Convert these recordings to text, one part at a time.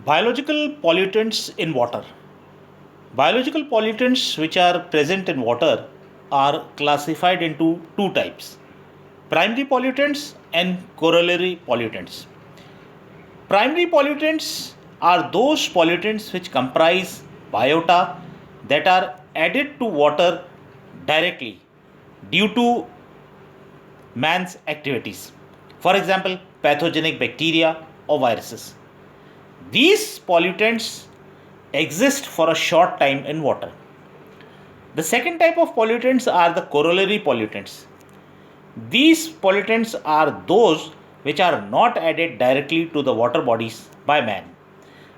Biological pollutants in water. Biological pollutants which are present in water are classified into two types: primary pollutants and corollary pollutants. Primary pollutants are those pollutants which comprise biota that are added to water directly due to man's activities. For example, pathogenic bacteria or viruses. These pollutants exist for a short time in water. The second type of pollutants are the corollary pollutants. These pollutants are those which are not added directly to the water bodies by man,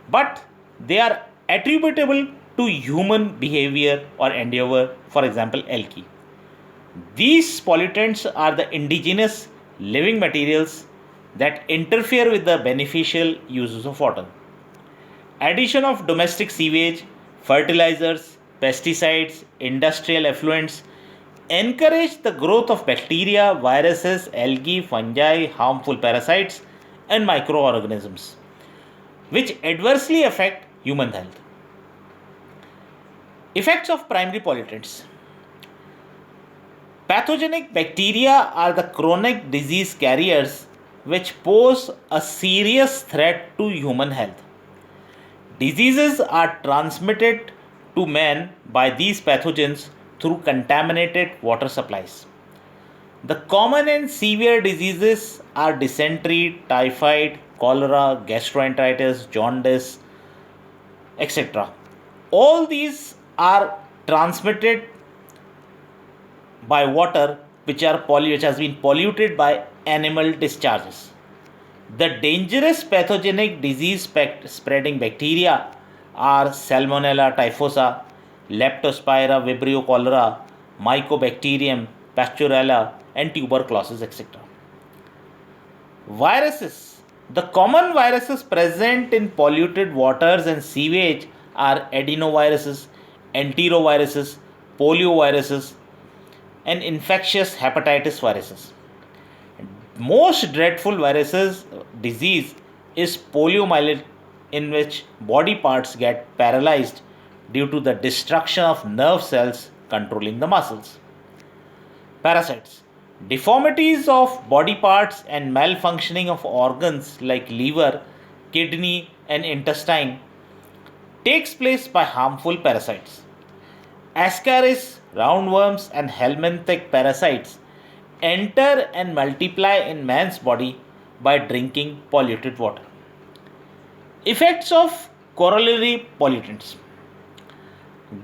but they are attributable to human behavior or endeavor, for example, algae. These pollutants are the indigenous living materials that interfere with the beneficial uses of water. Addition of domestic sewage, fertilizers, pesticides, industrial effluents encourage the growth of bacteria, viruses, algae, fungi, harmful parasites, and microorganisms, which adversely affect human health. Effects of primary pollutants. Pathogenic bacteria are the chronic disease carriers which pose a serious threat to human health. Diseases are transmitted to man by these pathogens through contaminated water supplies. The common and severe diseases are dysentery, typhoid, cholera, gastroenteritis, jaundice, etc. All these are transmitted by water which has been polluted by animal discharges. The dangerous pathogenic disease spreading bacteria are Salmonella typhosa, Leptospira vibrio cholera, Mycobacterium, Pasteurella, and tuberculosis, etc. Viruses. The common viruses present in polluted waters and sewage are adenoviruses, enteroviruses, polioviruses, and infectious hepatitis viruses. Most dreadful disease is poliomyelitis, in which body parts get paralyzed due to the destruction of nerve cells controlling the muscles. Parasites. Deformities of body parts and malfunctioning of organs like liver, kidney, and intestine takes place by harmful parasites. Ascaris, roundworms, and helminthic parasites enter and multiply in man's body by drinking polluted water. Effects of corollary pollutants.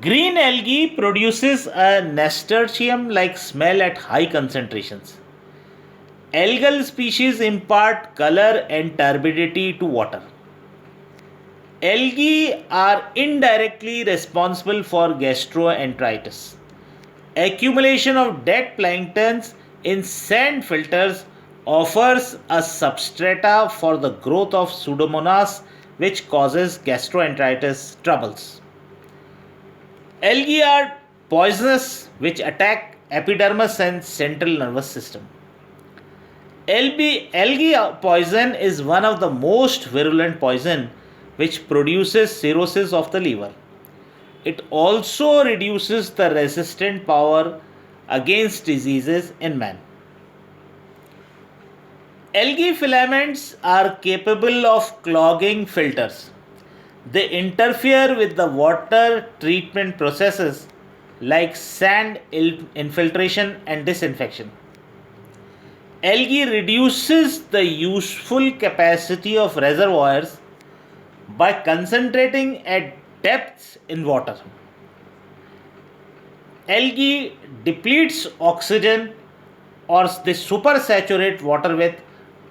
Green algae produces a nasturtium like smell at high concentrations. Algal species impart color and turbidity to water. Algae are indirectly responsible for gastroenteritis. Accumulation of dead planktons in sand filters offers a substrata for the growth of Pseudomonas, which causes gastroenteritis troubles. Algae are poisonous, which attack epidermis and central nervous system. Algae poison is one of the most virulent poison which produces cirrhosis of the liver. It also reduces the resistant power against diseases in man. Algae filaments are capable of clogging filters. They interfere with the water treatment processes like sand infiltration and disinfection. Algae reduces the useful capacity of reservoirs by concentrating at depths in water. Algae depletes oxygen, or they supersaturate water with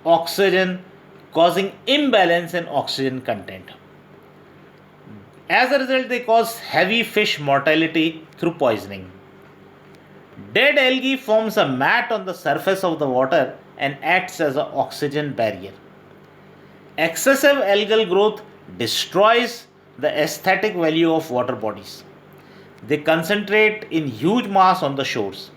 oxygen, causing imbalance in oxygen content. As a result, they cause heavy fish mortality through poisoning. Dead algae forms a mat on the surface of the water and acts as an oxygen barrier. Excessive algal growth destroys the aesthetic value of water bodies. They concentrate in huge mass on the shores.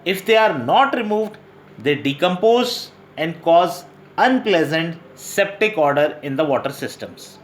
If they are not removed, they decompose and cause unpleasant septic odor in the water systems.